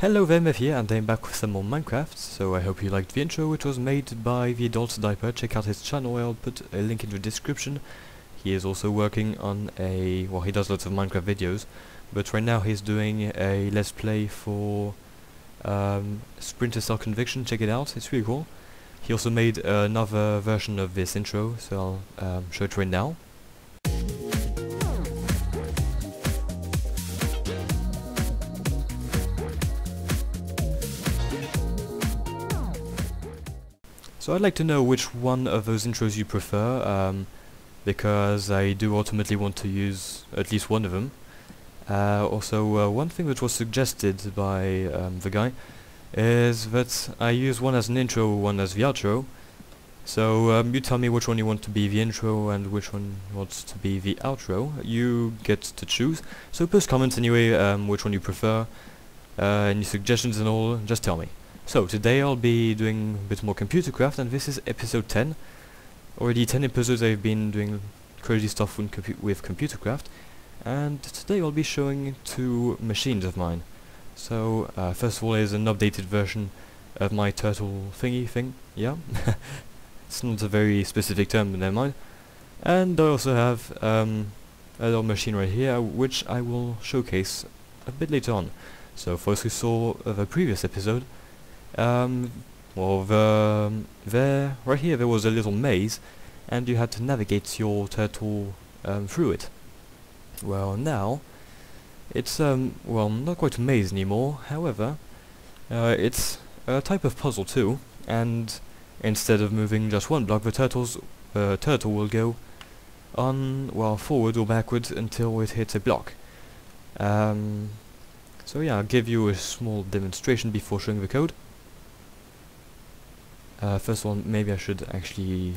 Hello there, Imef here, and I'm back with some more Minecraft. So I hope you liked the intro, which was made by the Adult Diaper. Check out his channel, I'll put a link in the description. He is also working on he does lots of Minecraft videos, but right now he's doing a Let's Play for Splinter Cell Conviction. Check it out, it's really cool. He also made another version of this intro, so I'll show it right now. So I'd like to know which one of those intros you prefer, because I do ultimately want to use at least one of them. Also, one thing that was suggested by the guy is that I use one as an intro, one as the outro. So you tell me which one you want to be the intro and which one wants to be the outro. You get to choose. So post comments anyway, which one you prefer, any suggestions and all, just tell me. So today I'll be doing a bit more computer craft, and this is episode 10. Already 10 episodes I've been doing crazy stuff with computer craft, and today I'll be showing two machines of mine. So first of all is an updated version of my turtle thingy thing, yeah. It's not a very specific term, but never mind. And I also have a little machine right here, which I will showcase a bit later on. So for those who saw the previous episode, right here there was a little maze, and you had to navigate your turtle through it. Well, now it's not quite a maze anymore. However, it's a type of puzzle too, and instead of moving just one block, the turtle will go on, forward or backwards until it hits a block. So yeah, I'll give you a small demonstration before showing the code. First one, maybe I should actually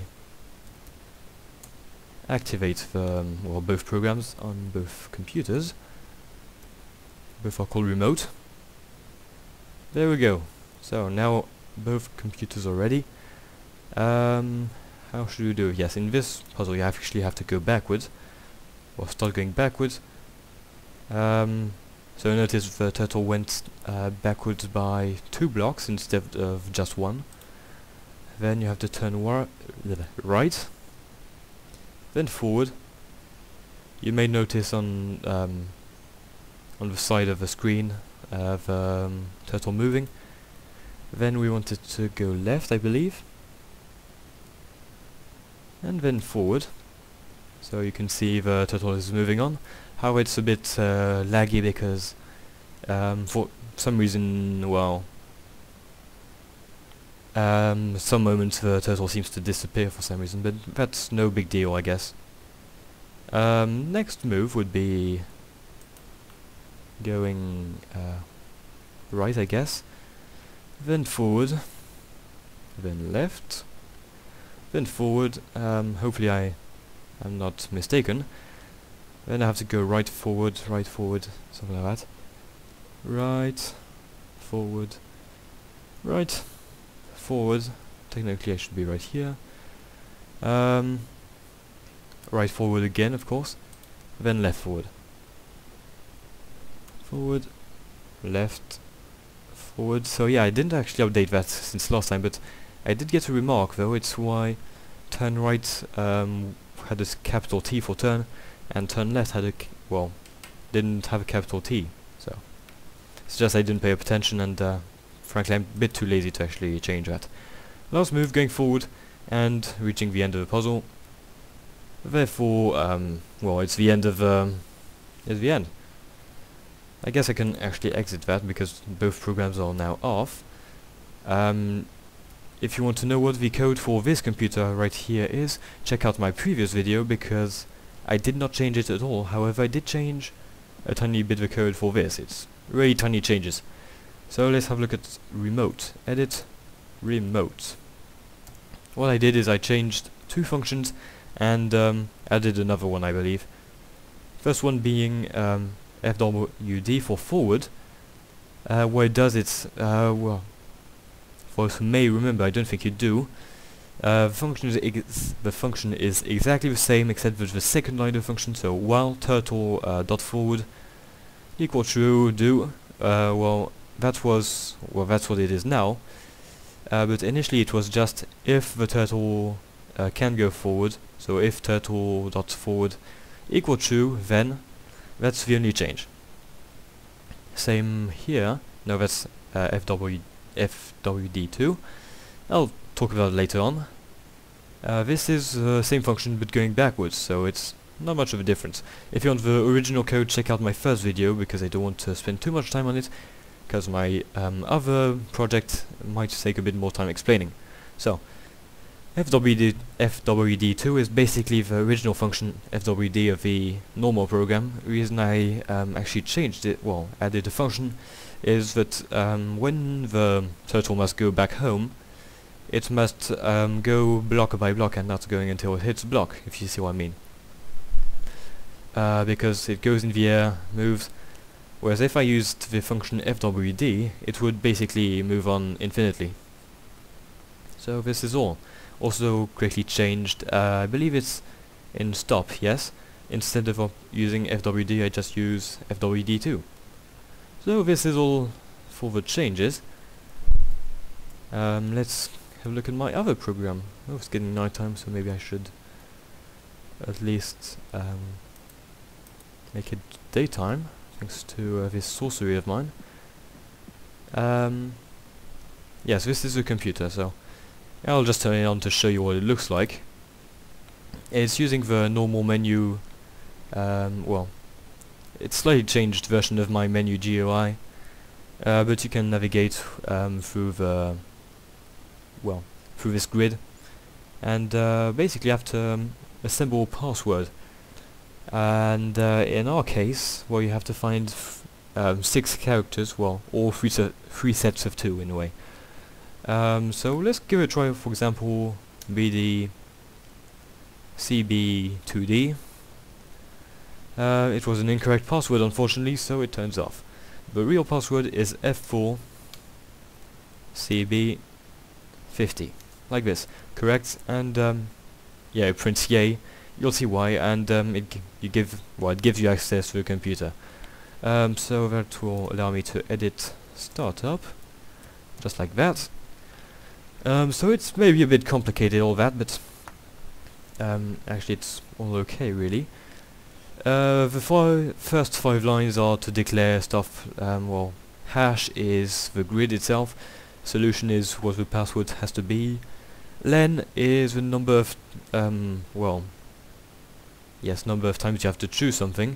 activate the both programs on both computers. Both are called remote. There we go. So now both computers are ready. How should we do it? Yes, in this puzzle you actually have to go backwards, or start going backwards. So notice the turtle went backwards by 2 blocks instead of just 1. Then you have to turn right, then forward. You may notice on the side of the screen the turtle moving. Then we want it to go left, I believe, and then forward. So you can see the turtle is moving on. However, it's a bit laggy because for some reason, some moments the turtle seems to disappear for some reason, but that's no big deal, I guess. Next move would be going right, I guess, then forward, then left, then forward. Hopefully I am not mistaken. Then I have to go right, forward, something like that. Right, forward, right, forward. Technically I should be right here. Right, forward again, of course. Then left, forward. Forward, left, forward. So yeah, I didn't actually update that since last time, but I did get a remark though. It's why turn right had a capital T for turn, and turn left had didn't have a capital T. So it's just I didn't pay up attention, and frankly I'm a bit too lazy to actually change that. Last move, going forward and reaching the end of the puzzle. Therefore, it's the end of it's the end. I guess I can actually exit that because both programs are now off. If you want to know what the code for this computer right here is, check out my previous video because I did not change it at all. However, I did change a tiny bit of the code for this. It's really tiny changes. So let's have a look at remote. Edit, remote. What I did is I changed 2 functions and added another one, I believe. First one being FWD for forward. What it does, it's for those who may remember, I don't think you do. The function is exactly the same except with the second line of function. So while turtle dot forward equal true, do that's what it is now. But initially it was just if the turtle can go forward, so if turtle.forward equal true, then that's the only change. Same here. No, that's FWD2. I'll talk about it later on. This is the same function but going backwards, so it's not much of a difference. If you want the original code, check out my first video, because I don't want to spend too much time on it, because my other project might take a bit more time explaining. So, FWD2 is basically the original function FWD of the normal program. The reason I actually changed it, well, added a function, is that when the turtle must go back home, it must go block by block and not going until it hits block, if you see what I mean. Because it goes in the air, moves, whereas if I used the function FWD, it would basically move on infinitely. So this is all. Also greatly changed, I believe it's in stop, yes. Instead of using FWD, I just use FWD2. So this is all for the changes. Let's have a look at my other program. Oh, it's getting nighttime, so maybe I should at least make it daytime, thanks to this sorcery of mine. Yes, this is a computer, so I'll just turn it on to show you what it looks like. It's using the normal menu, well, it's slightly changed version of my menu GUI, but you can navigate through the, well, through this grid, and basically have to assemble a password. And in our case, well, you have to find 6 characters, well, all three sets of 2 in a way. So let's give it a try. For example, BD CB2D. It was an incorrect password, unfortunately, so it turns off. The real password is F4 CB50, like this, correct? And yeah, it prints yay. You'll see why, and it gives you access to the computer. So that will allow me to edit startup, just like that. So it's maybe a bit complicated, all that, but actually it's all okay, really. The first 5 lines are to declare stuff. Well, hash is the grid itself, solution is what the password has to be, len is the number of, well, yes, number of times you have to choose something,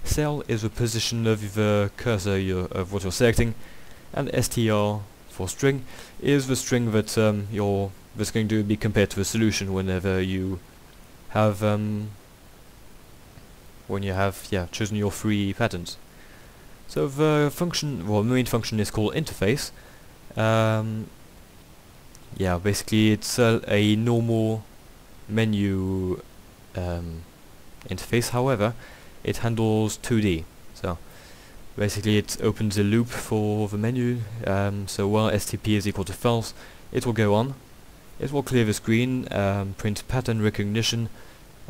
cell is the position of the cursor of what you're selecting, and str for string is the string that that's going to be compared to the solution whenever you have chosen your 3 patterns. So the function, well, main function is called interface. Yeah, basically it's a normal menu interface. However, it handles 2D. So basically it opens a loop for the menu. So while STP is equal to false, it will go on. It will clear the screen, print pattern recognition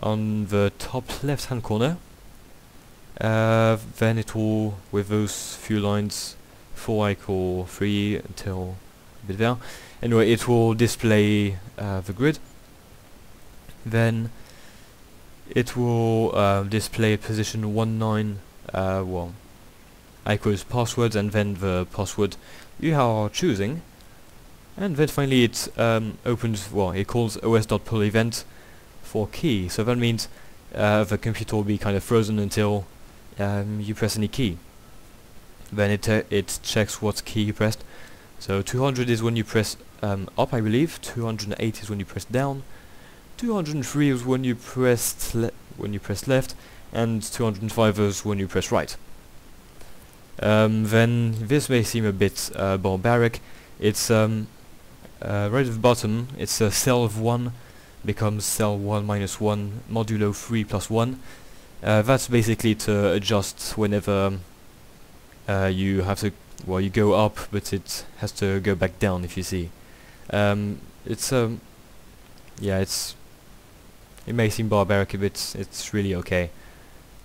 on the top left hand corner. Then it will, with those few lines, 4 equal 3 until a bit there. Anyway, it will display the grid. Then it will display position 19, well, equals passwords, and then the password you are choosing. And then finally it opens, well, it calls os.pull event for key. So that means the computer will be kind of frozen until you press any key. Then it checks what key you pressed. So 200 is when you press up, I believe. 208 is when you press down. 203 is when you press left, and 205 is when you press right. Then this may seem a bit barbaric. It's right at the bottom. It's a cell of 1 becomes cell 1 minus 1 modulo 3 plus 1. That's basically to adjust whenever you have to, well, you go up, but it has to go back down, if you see. Yeah, it may seem barbaric, but it's really okay.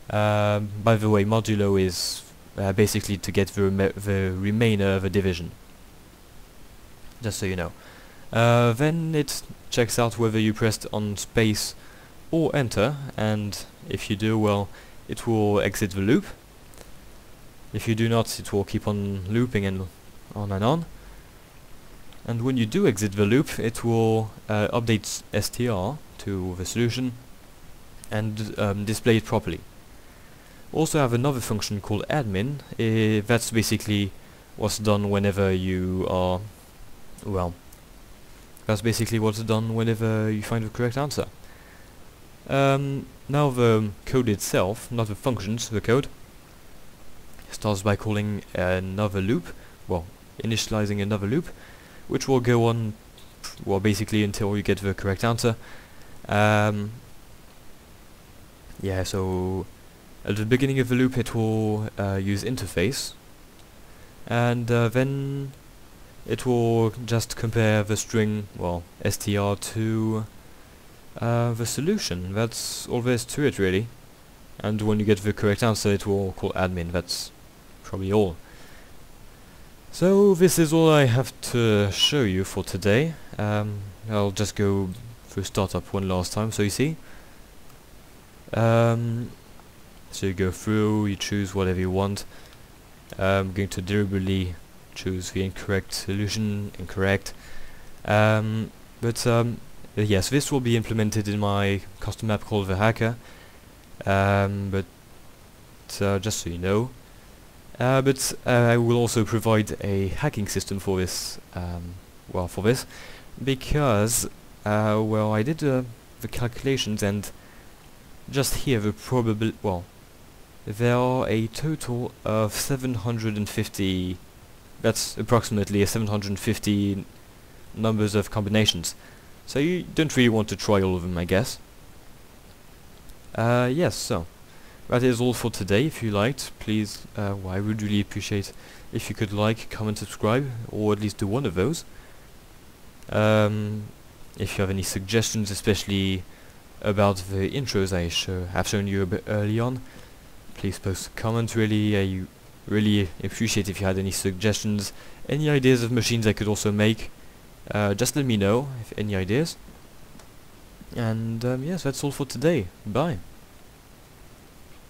By the way, modulo is basically to get the remainder of a division. Just so you know. Then it checks out whether you pressed on space or enter, and if you do, well, it will exit the loop. If you do not, it will keep on looping and on and on. And when you do exit the loop, it will update str to the solution and display it properly. Also have another function called admin. That's basically what's done whenever you are, well, that's basically what's done whenever you find the correct answer. Now the code itself, not the functions, the code, starts by calling another loop, well, initializing another loop, which will go on, well, basically until you get the correct answer. Yeah, so at the beginning of the loop it will use interface, and then it will just compare the string, well, str to the solution. That's all there is to it, really. And when you get the correct answer, it will call admin. That's probably all. So this is all I have to show you for today. I'll just go through startup one last time, so you see. So you go through, you choose whatever you want. I'm going to deliberately choose the incorrect solution, incorrect. Yes, this will be implemented in my custom app called the Hacker. Just so you know. I will also provide a hacking system for this, because, well, I did the calculations, and just here there are a total of 750, that's approximately 750 numbers of combinations. So you don't really want to try all of them, I guess. Yes, so that is all for today. If you liked, please, I would really appreciate if you could like, comment, subscribe, or at least do one of those. If you have any suggestions, especially about the intros I have shown you a bit early on, please post a comment. Really, I really appreciate if you had any suggestions, any ideas of machines I could also make. Just let me know if any ideas. And yes, that's all for today. Bye.